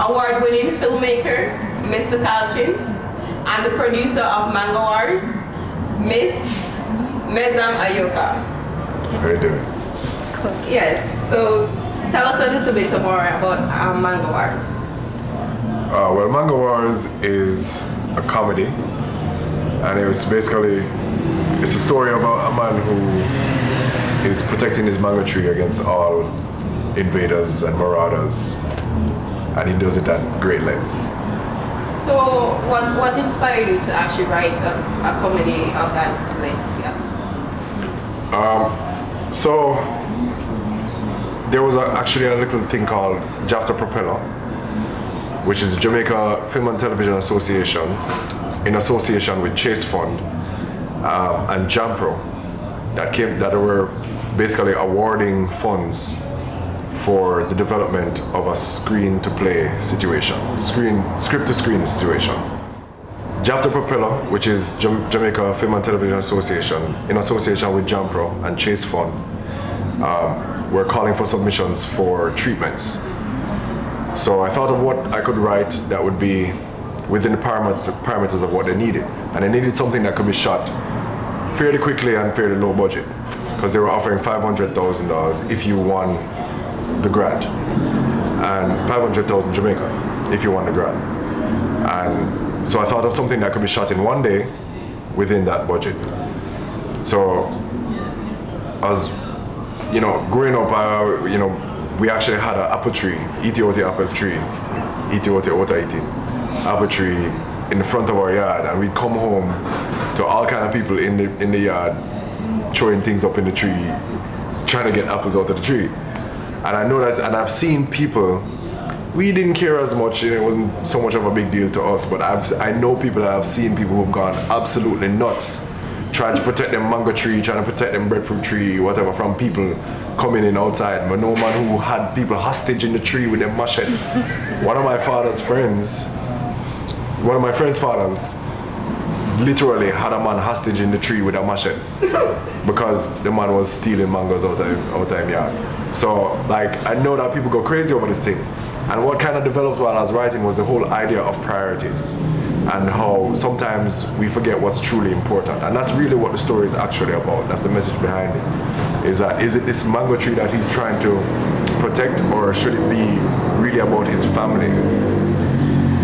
award-winning filmmaker, Mr. Kalchin, and the producer of Mango Wars, Miss Mezan Ayoka. How are you doing? Yes, so tell us a little bit more about Mango Wars. Well, Mango Wars is a comedy, and it's a story of a man who is protecting his mango tree against all invaders and marauders, and he does it at great lengths. So what inspired you to actually write a comedy of that length? Yes. So there was actually a little thing called Jafta Propeller, which is the Jamaica Film and Television Association, in association with Chase Fund and Jampro, that were basically awarding funds for the development of a screen-to-play situation, script-to-screen situation. Jafta Propeller, which is Jamaica Film and Television Association, in association with Jampro and Chase Fund, were calling for submissions for treatments. So I thought of what I could write that would be within the parameters of what they needed. And they needed something that could be shot fairly quickly and fairly low budget, because they were offering $500,000 if you won the grant, and 500,000 Jamaica if you won the grant. And so I thought of something that could be shot in one day within that budget. So as growing up, we actually had an apple tree, apple tree in the front of our yard, and we'd come home to all kind of people in the yard throwing things up in the tree, trying to get apples out of the tree. And I know that, and I've seen people, we didn't care as much, it wasn't so much of a big deal to us, but I know people that I've seen people who've gone absolutely nuts trying to protect them mango tree, trying to protect them breadfruit tree, whatever, from people coming in outside. But no man who had people hostage in the tree with them machete. One of my friend's fathers literally had a man hostage in the tree with a machete because the man was stealing mangoes out of his yard. So I know that people go crazy over this thing. And what kind of developed while I was writing was the whole idea of priorities and how sometimes we forget what's truly important. And that's really what the story is actually about. That's the message behind it. Is it this mango tree that he's trying to protect, or should it be really about his family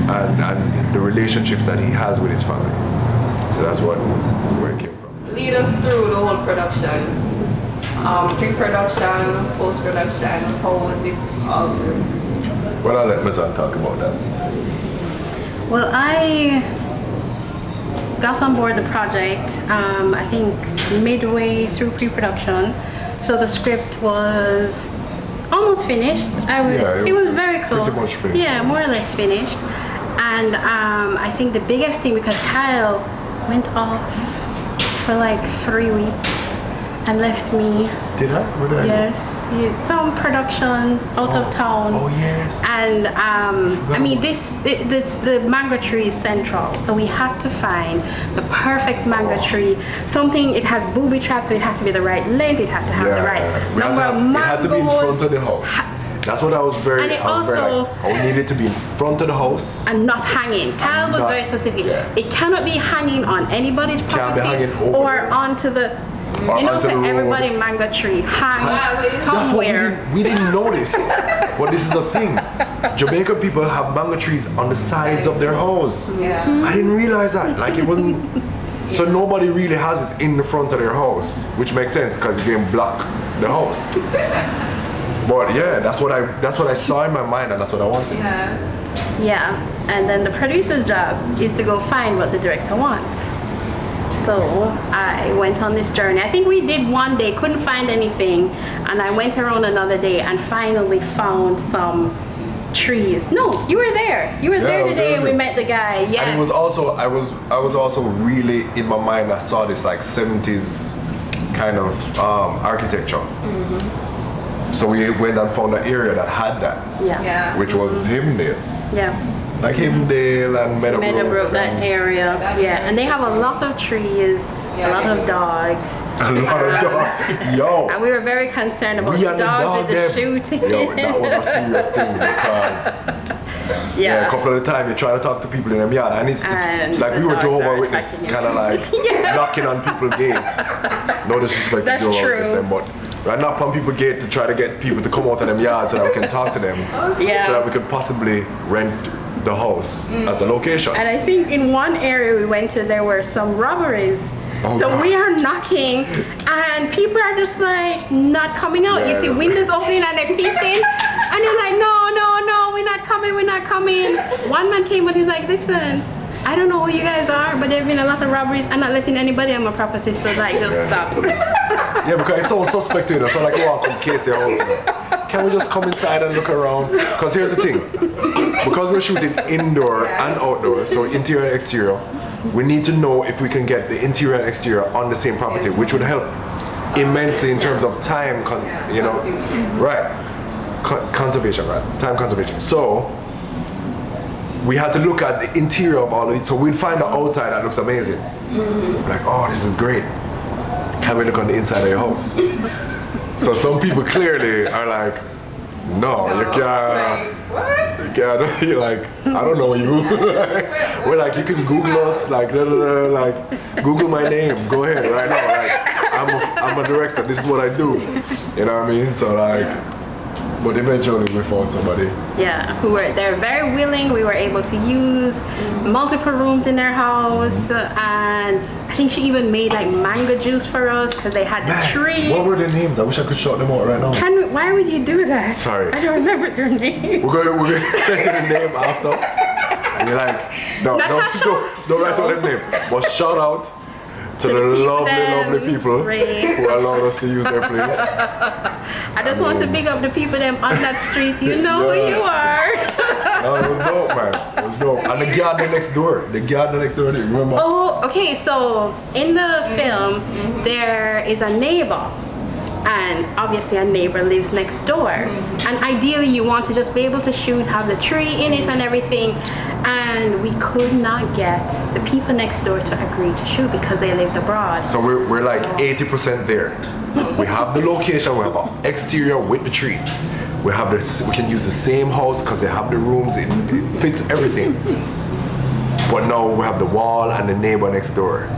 and the relationships that he has with his family? So that's where it came from. Lead us through the whole production. Pre-production, post-production, how was it all through? Well, I'll let Mezan talk about that. Well, I got on board the project, I think midway through pre-production. So the script was almost finished. It was very close. Pretty much finished. Yeah, more or less finished. And I think the biggest thing, because Kyle went off for like 3 weeks and left me. Did I? Yes, some production out of town. Oh yes. And the mango tree is central, so we had to find the perfect mango tree. Something, it has booby traps, so it has to be the right length. It had to have the right number of mangoes. It had to be in front of the house. That's what I was very I needed to be in front of the house. And not hanging. Kyle was very specific. Yeah. It cannot be hanging on anybody's property or onto the, so everybody mango tree hang somewhere. We didn't notice. But this is the thing. Jamaican people have mango trees on the sides of their house. Yeah. I didn't realize that. Like it wasn't, so nobody really has it in the front of their house, which makes sense because you can block the house. But yeah, that's what I saw in my mind, and that's what I wanted. Yeah, and then the producer's job is to go find what the director wants. So I went on this journey. I think we did one day, couldn't find anything, and I went around another day and finally found some trees. No, you were there. You were there the day we met the guy. Yeah. And it was also I was also really in my mind. I saw this like 70s kind of architecture. Mm-hmm. So we went and found an area that had that, which was Havendale. Yeah. Like Havendale and Meadowbrook. That area. And they have a lot of trees, a lot of dogs. A lot of dogs. Yo. And we were very concerned about the dogs and the shooting. Yo, that was a serious thing because Yeah. A couple of the time you try to talk to people in them yard, and it's And like the we were dogs are Jehovah's Witness, attacking kind of like knocking on people's gate. No disrespect to That's Jehovah's true. Witness, them, but I knock on people's gate to try to get people to come out of them yards so that we can talk to them, Yeah. so that we could possibly rent the house as a location. And I think in one area we went to, there were some robberies. Oh, so God. we are knocking, and people are just like not coming out. You Yeah. see windows opening and they're peeking, and they're like, no, we're not coming. One man came and he's like, listen, I don't know who you guys are, but there have been a lot of robberies. I'm not letting anybody on my property, so like just stop. Yeah, because it's all suspect to you. So like, oh, come case your house. Can we just come inside and look around? Because here's the thing. Because we're shooting indoor and outdoor, so interior and exterior, we need to know if we can get the interior and exterior on the same property, which would help immensely in terms of time, right? Conservation, right? Time conservation. So we had to look at the interior of all of it. So we'd find the outside that looks amazing. Like, oh, this is great. Can we look on the inside of your house? So some people clearly are like, no, you can't. You can't. You're like, I don't know you. We're like, you can Google us, like Google my name. Go ahead right now. Like, I'm a director. This is what I do. You know what I mean? So like, but eventually we found somebody. Yeah, they're very willing. We were able to use multiple rooms in their house, and I think she even made like mango juice for us because they had the tree. What were their names? I wish I could shout them out right now. Why would you do that? Sorry. I don't remember their name. We're gonna send you the name after. And you're like, don't write out the name. But shout out to the lovely people who allowed us to use their place. I just want to big up the people them on that street. You know who you are. No, it was dope, man. It was dope. And the garden next door. Do you remember? Oh, okay. So in the film, there is a neighbor. And obviously a neighbor lives next door. And ideally you want to just be able to shoot, have the tree in it and everything. And we could not get the people next door to agree to shoot because they lived abroad. So we're like 80% there. We have the location, we have an exterior with the tree. We can use the same house because they have the rooms, it fits everything. But now we have the wall and the neighbor next door.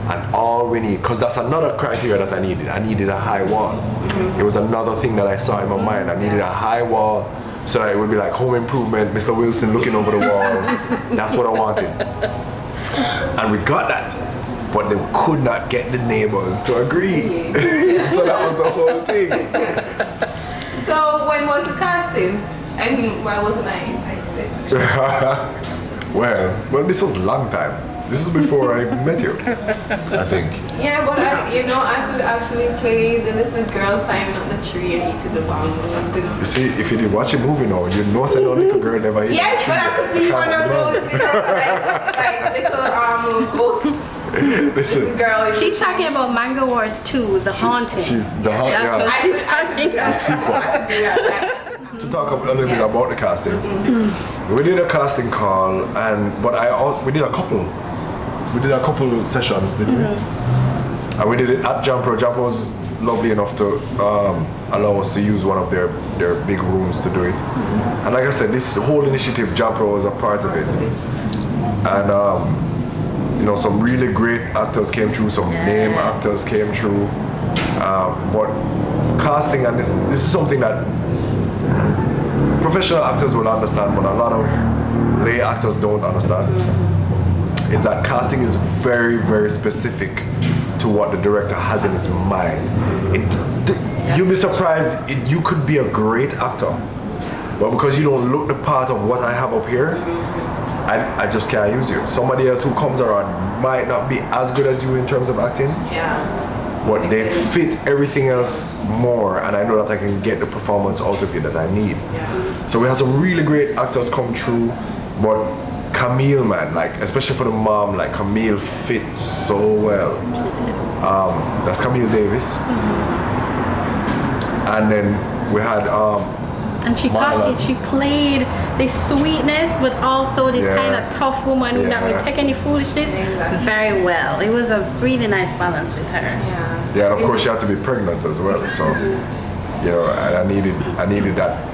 And all we need, because that's another criteria that I needed a high wall. It was another thing that I saw in my mind. I needed a high wall so that it would be like Home Improvement, Mr. Wilson looking over the wall. That's what I wanted. And we got that. But they could not get the neighbors to agree. So that was the whole thing. So when was the casting? And why wasn't I invited? Well, this was a long time. This is before I met you, I think. Yeah, but I could actually play the little girl climbing up the tree and eating the bongos. You see, if you did watch a movie now, you'd know that no little girl never eats. Yes, but I could be one of those, like little ghosts. Listen, Girl. She's talking about Mango Wars 2, The Haunting. She's the haunting. That's what she's talking about. To talk a little bit about the casting, we did a casting call, we did a couple sessions, didn't we? And we did it at Jampro. Jampro was lovely enough to allow us to use one of their big rooms to do it. And like I said, this whole initiative, Jampro was a part of it. And some really great actors came through, some name actors came through. But casting, and this is something that professional actors will understand, but a lot of lay actors don't understand, is that casting is very, very specific to what the director has in his mind. You'll be surprised, you could be a great actor, but because you don't look the part of what I have up here, I just can't use you. Somebody else who comes around might not be as good as you in terms of acting, but they fit everything else more, and I know that I can get the performance out of you that I need. So we have some really great actors come through, but Camille, man, like especially for the mom, like Camille fit so well. That's Camille Davis. And then we had and she got it. She played this sweetness, but also this kind of tough woman who that would take any foolishness very well. It was a really nice balance with her. Yeah, and of course she had to be pregnant as well. So, and I needed that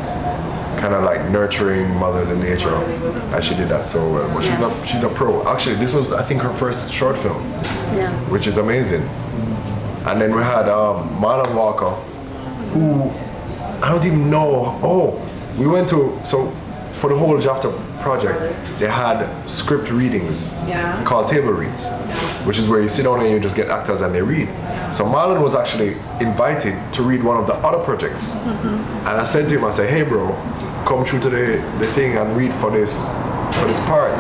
kind of like nurturing motherly nature, and she did that so well. But she's a pro. Actually, this was I think her first short film, which is amazing. And then we had Marlon Walker, who I don't even know. Oh, we went to for the whole Jafta project, they had script readings called table reads, which is where you sit down and you just get actors and they read. So Marlon was actually invited to read one of the other projects. And I said to him, I said, hey bro, come through to the thing and read for this part.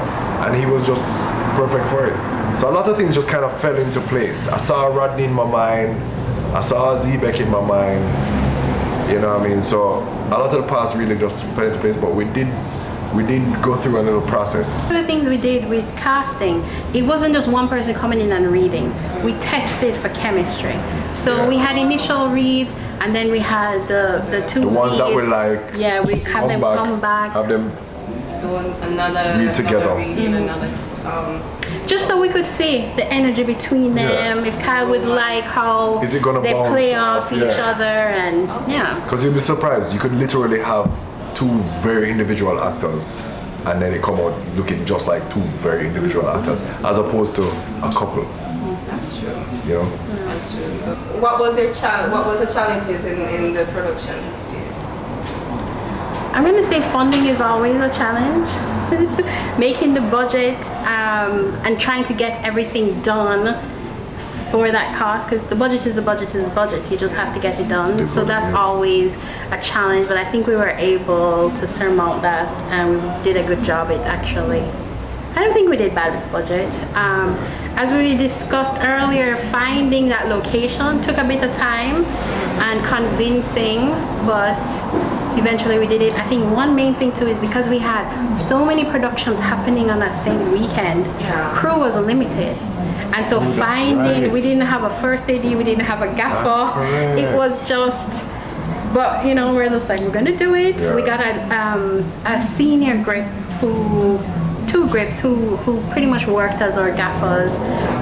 And he was just perfect for it. So a lot of things just kind of fell into place. I saw Rodney in my mind, I saw Zebek in my mind, you know what I mean? So a lot of the parts really just fell into place, but we did go through a little process. One of the things we did with casting, it wasn't just one person coming in and reading. We tested for chemistry. So we had initial reads, and then we had the two the ones leads. that were like, we have them come back, have them doing another read together. just so we could see the energy between them. If Kyle would like how is it gonna they bounce play off each other, and because you'd be surprised, you could literally have two very individual actors and then they come out looking just like two very individual actors as opposed to a couple. That's true. You know? That's true. So what was the challenges in the productions? I'm going to say funding is always a challenge. Making the budget and trying to get everything done for that cost, because the budget is the budget is the budget. You just have to get it done. So that's always a challenge, but I think we were able to surmount that, and we did a good job at actually. I don't think we did bad with budget. As we discussed earlier, finding that location took a bit of time and convincing, but eventually we did it. I think one main thing too is because we had so many productions happening on that same weekend, crew was limited. And so we didn't have a first AD, we didn't have a gaffer. It was just, but you know, we're just like, we're gonna do it. We got a senior grip two grips who pretty much worked as our gaffers,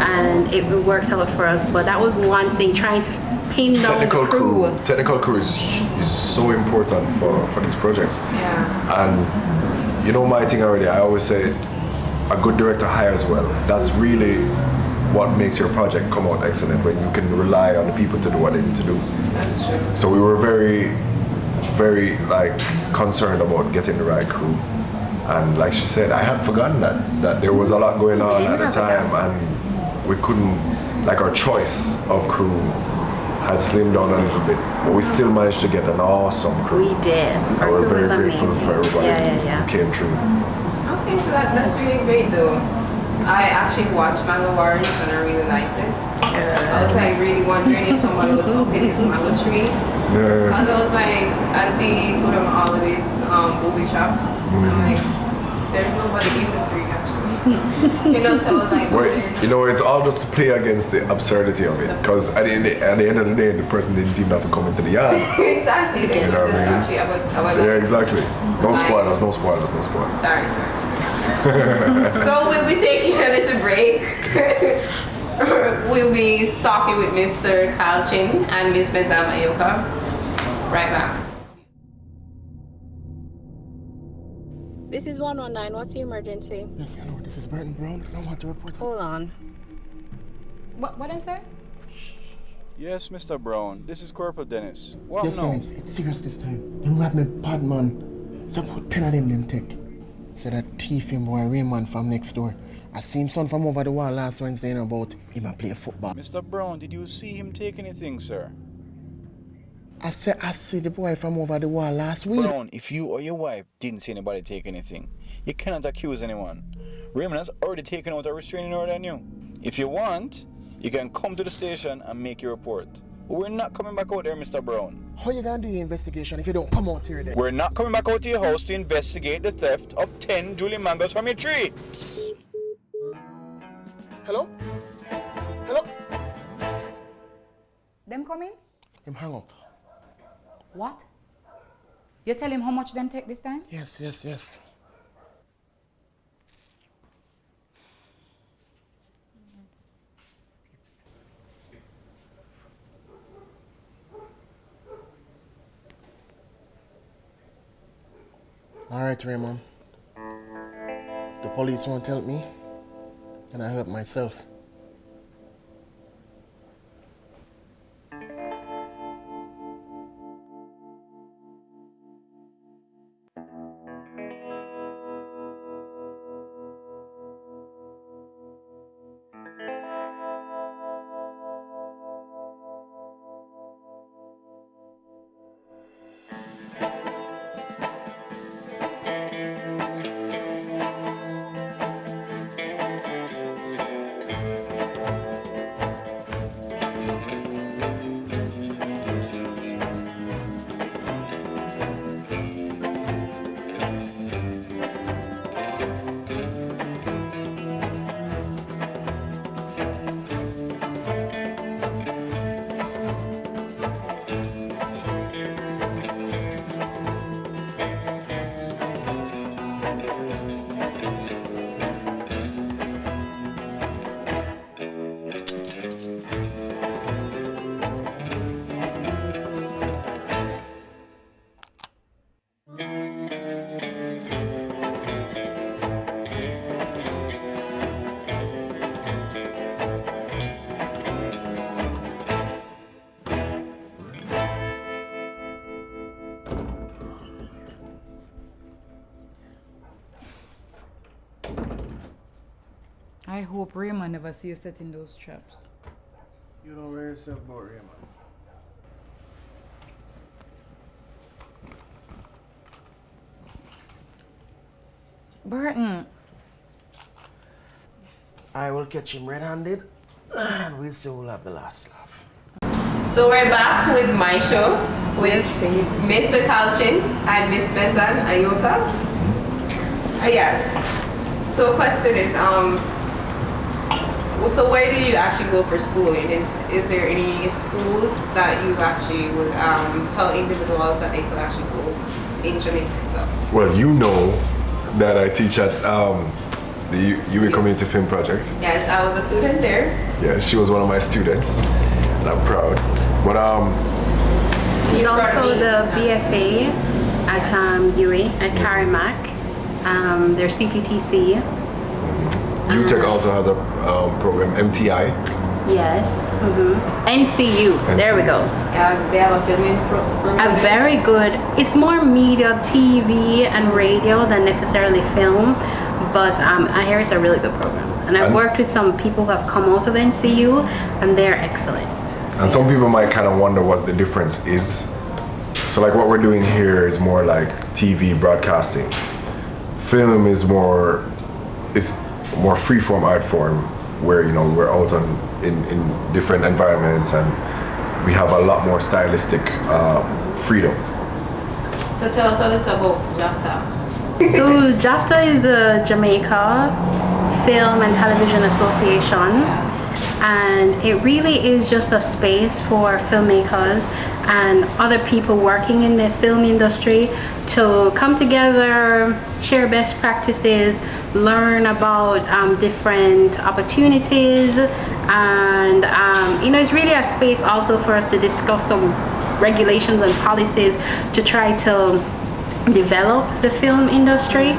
and it worked out for us. But that was one thing, trying to pin down the crew. Technical crew is so important for these projects. And you know my thing already, I always say a good director hires well. That's really what makes your project come out excellent, when you can rely on the people to do what they need to do. That's true. So we were very, very like concerned about getting the right crew. And like she said, I had forgotten that there was a lot going on at the time, and we couldn't, like, our choice of crew had slimmed down a little bit, but we still managed to get an awesome crew. We did. And we're very grateful for everybody who came through. Okay, so that's really great though. I actually watched Mango Wars and I really liked it. I was like really wondering if somebody was up in his mango tree. Because I was like, I see he put on all of these booby traps. I'm like, there's nobody in the tree actually. You know, so I was like, well, you know, it's all just to play against the absurdity of it. Because at the end of the day, the person didn't even have to come into the yard. Exactly. They you know just actually yeah, exactly. No spoilers, no spoilers, no spoilers. Sorry. So we'll be taking a little break. We'll be talking with Mr. Kalchin and Ms. Mezan Ayoka. Right back. This is 119. What's the emergency? Yes, hello. This is Burton Brown. I want to report. Hold on. What I'm sorry? Yes, Mr. Brown. This is Corporal Dennis. What Yes, now? Dennis. It's serious this time. Them robbed me bad man. So put 10 of them take. So that thief him boy Raymond from next door. I seen son from over the wall last Wednesday about him a play football. Mr. Brown, did you see him take anything, sir? I see the boy from over the wall last week. Brown, if you or your wife didn't see anybody take anything, you cannot accuse anyone. Raymond has already taken out a restraining order on you. If you want, you can come to the station and make your report. But we're not coming back out there, Mr. Brown. How you gonna do your investigation if you don't come out here then? We're not coming back out to your house to investigate the theft of 10 Julie mangoes from your tree. Hello? Hello? Them coming? Him hang up. What? You tell him how much them take this time? Yes. Alright, Raymond. The police won't help me, and I'll help myself. I hope Raymond never see you setting those traps. You don't worry yourself about Raymond. Burton, I will catch him red-handed, and we'll see who'll have the last laugh. So we're back with my show with Mr. Kalchin and Miss Mezan Ayoka. Yes. So question is, so where do you actually go for schooling? Is there any schools that you actually would tell individuals that they could actually go in Jamaica itself? Well, you know that I teach at the UA Community Film Project. Yes, I was a student there. Yes, she was one of my students, and I'm proud. But He's also the BFA at UA at Carimac. Their CPTC. UTech also has a program, MTI. Yes. NCU. There we go. Yeah, they have a filming program. A very good. It's more media, TV, and radio than necessarily film. But I hear it's a really good program. And I've worked with some people who have come out of NCU, and they're excellent. And some people might kind of wonder what the difference is. So like what we're doing here is more like TV broadcasting. Film is more free-form art form, where we're out in different environments and we have a lot more stylistic freedom. So tell us a little about JAFTA. So JAFTA is the Jamaica Film and Television Association. And it really is just a space for filmmakers and other people working in the film industry to come together, share best practices, learn about different opportunities, and it's really a space also for us to discuss some regulations and policies to try to develop the film industry.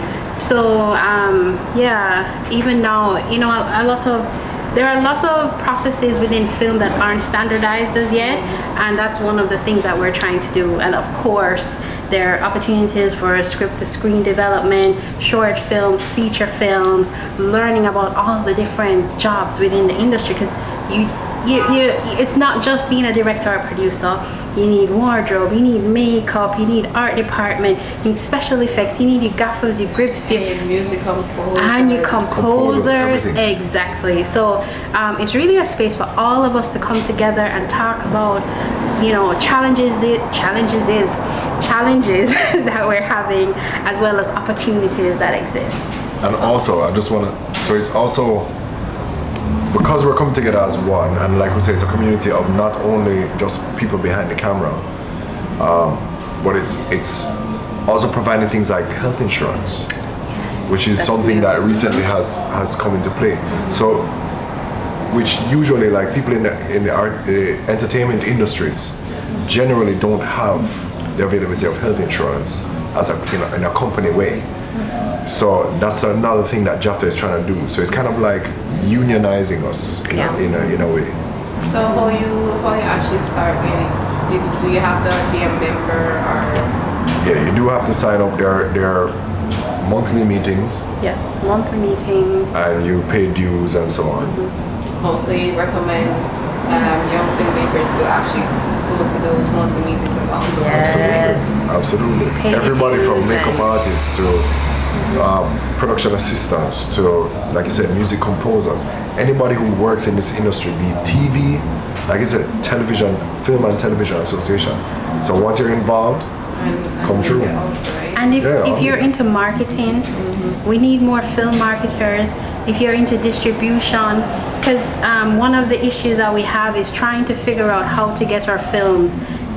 So even now, there are lots of processes within film that aren't standardized as yet, and that's one of the things that we're trying to do. And of course, there are opportunities for script-to-screen development, short films, feature films, learning about all the different jobs within the industry, because it's not just being a director or producer. You need wardrobe, you need makeup, you need art department, you need special effects, you need your gaffers, your grips, your music composers. And your composers. Exactly. So it's really a space for all of us to come together and talk about, challenges that we're having, as well as opportunities that exist. And also, I just want to, so it's also, because we're coming together as one, and like we say, it's a community of not only just people behind the camera, but it's also providing things like health insurance, which is something that recently has come into play. So, which usually, like, people in the entertainment industries generally don't have the availability of health insurance as in a company way. So that's another thing that JAFTA is trying to do. So it's kind of like unionizing us in a way. So how you actually start? Do you have to be a member or? Yeah, you do have to sign up. There are monthly meetings. Yes, monthly meetings. And you pay dues and so on. Also, you recommend young filmmakers to actually go to those monthly meetings and also. Yes. Absolutely. Pay Everybody from dues makeup artists to production assistants to, like you said, music composers. Anybody who works in this industry, be it TV, like I said, television, Film and Television Association. So once you're involved, come true. And if you're into marketing, we need more film marketers. If you're into distribution, because one of the issues that we have is trying to figure out how to get our films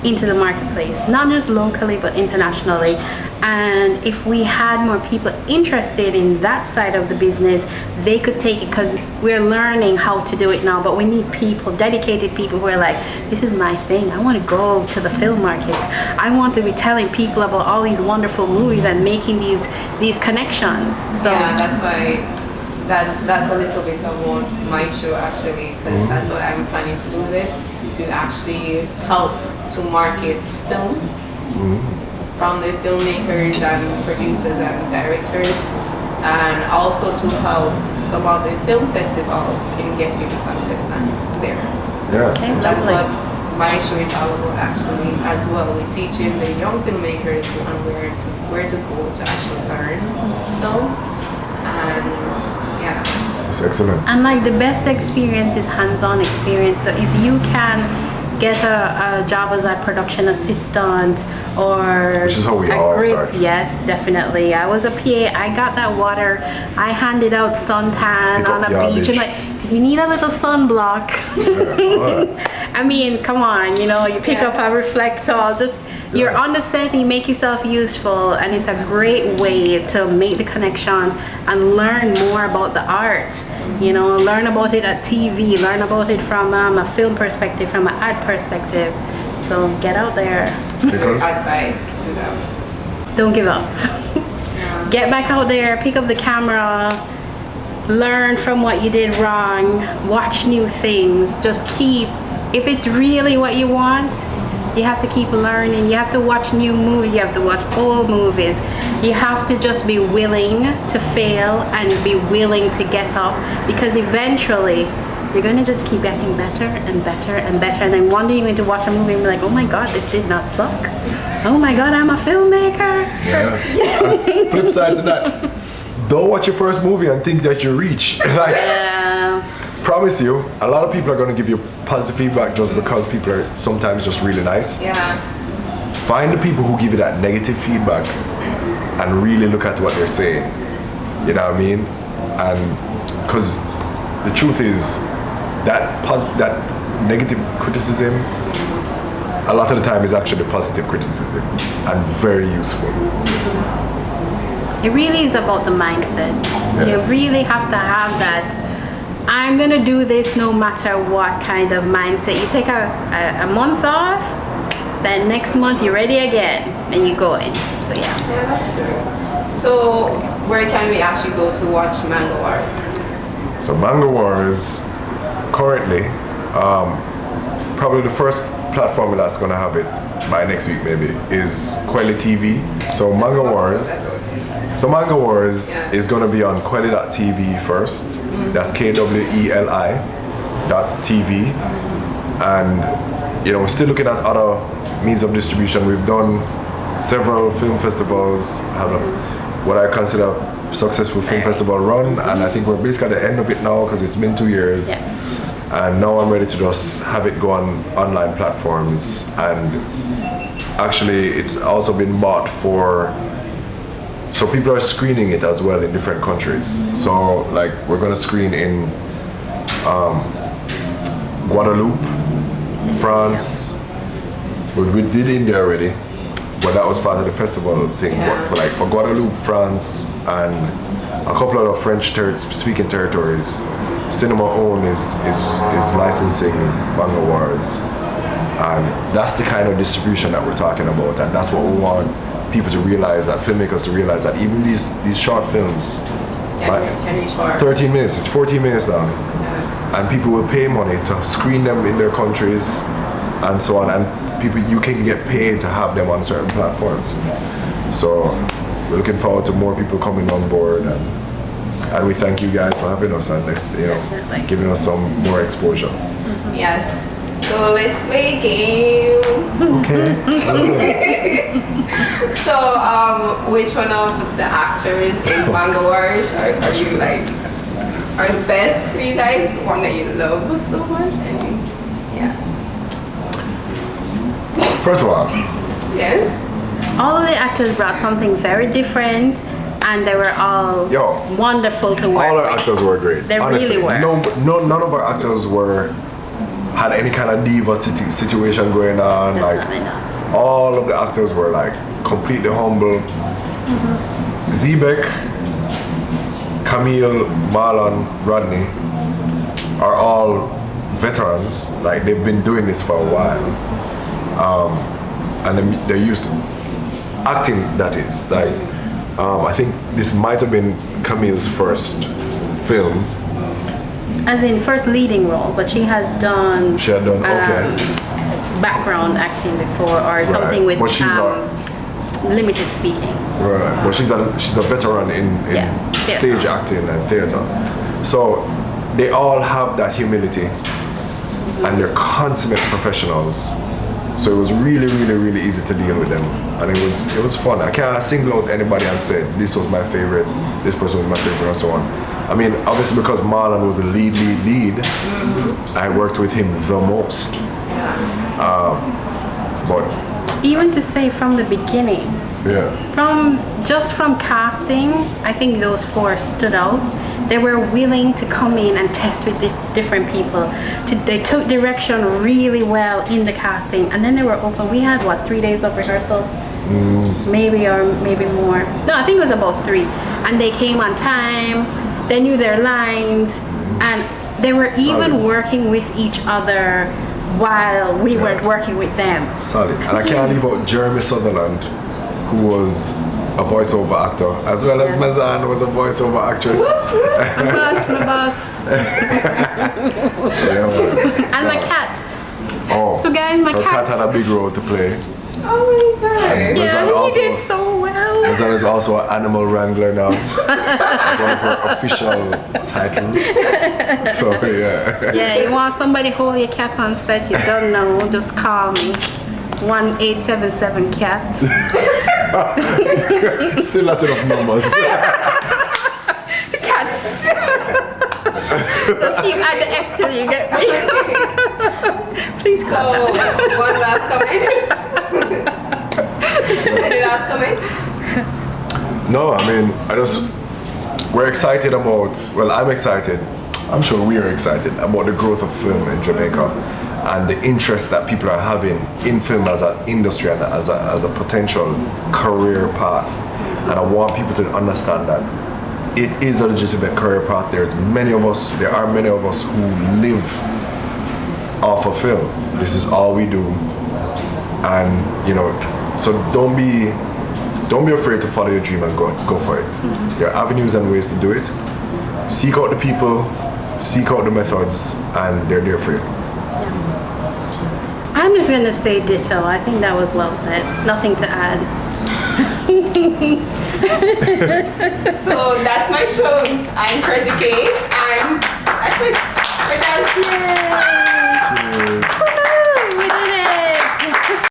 into the marketplace, not just locally but internationally. And if we had more people interested in that side of the business, they could take it, because we're learning how to do it now, but we need people, dedicated people who are like, this is my thing, I want to go to the film markets, I want to be telling people about all these wonderful movies and making these connections. So yeah, that's why that's a little bit about my show actually, because that's what I'm planning to do with it, to actually help to market film from the filmmakers and producers and directors, and also to help some of the film festivals in getting the contestants there. Yeah, okay, That's lovely. what my show is all about actually, as well. We're teaching the young filmmakers on where to go to actually learn film, and yeah. it's excellent. And like the best experience is hands-on experience. So if you can get a job as a production assistant or Which is how we all start. Yes, definitely. I was a PA, I got that water, I handed out suntan Pick on up a yardage. beach. I'm like, do you need a little sunblock? I mean, come on, you know, you pick up a reflector, just you're on the set, you make yourself useful, and it's a great way to make the connections and learn more about the art. You know, learn about it at TV, learn about it from a film perspective, from an ad perspective. So get out there. Because Advice to them. Don't give up. Get back out there, pick up the camera, learn from what you did wrong, watch new things. Just keep, if it's really what you want, you have to keep learning. You have to watch new movies, you have to watch old movies. You have to just be willing to fail and be willing to get up, because eventually you're going to just keep getting better and better and better, and then one day you're going to watch a movie and be like, oh my god, this did not suck. Oh my god, I'm a filmmaker. And flip side to that, don't watch your first movie and think that you reach. Like, promise you, a lot of people are going to give you positive feedback just because people are sometimes just really nice. Yeah. Find the people who give you that negative feedback and really look at what they're saying. You know what I mean? And because the truth is that negative criticism a lot of the time is actually positive criticism and very useful. It really is about the mindset. Yeah. You really have to have that, I'm gonna do this no matter what kind of mindset. You take a month off, then next month you're ready again and you go in. So yeah. Yeah, that's true. So where can we actually go to watch Mango Wars? So Mango Wars, currently, probably the first platform that's gonna have it by next week maybe is Kweli TV. So Mango Wars. So Mango Wars is gonna be on Kweli.tv first. That's KWELI.tv. And you know, we're still looking at other means of distribution. We've done several film festivals, have what I consider successful film festival run, and I think we're basically at the end of it now because it's been 2 years. Yeah. And now I'm ready to just have it go on online platforms, and actually it's also been bought for, so people are screening it as well in different countries. So like we're gonna screen in Guadeloupe, France. We did India already, but that was part of the festival thing. Yeah. But like for Guadeloupe, France, and a couple of French speaking territories, Cinema Own is licensing Mango Wars, and that's the kind of distribution that we're talking about, and that's what we want people to realize that, filmmakers to realize that even these short films, Can reach far. 13 minutes, it's 14 minutes now. Yes. And people will pay money to screen them in their countries and so on, and people, you can get paid to have them on certain platforms. So we're looking forward to more people coming on board, and we thank you guys for having us and giving us some more exposure. Yes. So let's play a game. Okay. So which one of the actors in Manga Wars are you like are the best for you guys? The one that you love so much? And yes. First of all, Yes. All of the actors brought something very different, and they were all wonderful to work all our with. actors were great. They honestly. really were. None of our actors had any kind of diva situation going on. Definitely not. All of the actors were like completely humble. Zebek, Camille, Marlon, Rodney are all veterans. Like they've been doing this for a while, and they're used to acting. That is like I think this might have been Camille's first film. As in first leading role, but she had done. Okay. Background acting before, or something with But she's limited speaking. Right. Well, she's a veteran in stage acting and theater. So they all have that humility, and they're consummate professionals. So it was really, really, really easy to deal with them, and it was fun. I can't single out anybody and say this was my favorite, this person was my favorite, and so on. I mean, obviously because Marlon was the lead, I worked with him the most. But Even to say from the beginning, from casting, I think those four stood out. They were willing to come in and test with different people. They took direction really well in the casting, and then they were open. We had 3 days of rehearsals, maybe more. No, I think it was about 3. And they came on time. They knew their lines, and they were even working with each other while we were working with them. Solid. And I can't leave out Jeremy Sutherland, who was a voiceover actor, as well as Mezan was a voiceover actress. The boss. And my cat. Oh, So guys, my her cat had a big role to play. Oh my god. Yeah, he did so well. Mezan is also an animal wrangler now. It's one of her official titles. So yeah. Yeah, you want somebody hold your cat on set, you don't know, just call me. 1-877-CAT. Still not enough numbers. Cats. Just keep add the X till you get me. Please So stop. one last comment. Any last comments? No, I mean, we're excited about, well, I'm excited, I'm sure we are excited about the growth of film in Jamaica and the interest that people are having in film as an industry and as a potential career path. And I want people to understand that it is a legitimate career path. There are many of us who live off of film. This is all we do. And, so don't be afraid to follow your dream and go for it. There are avenues and ways to do it. Seek out the people, seek out the methods, and they're there for you. I'm just going to say ditto. I think that was well said. Nothing to add. So that's my show. I'm Crazy K. I'm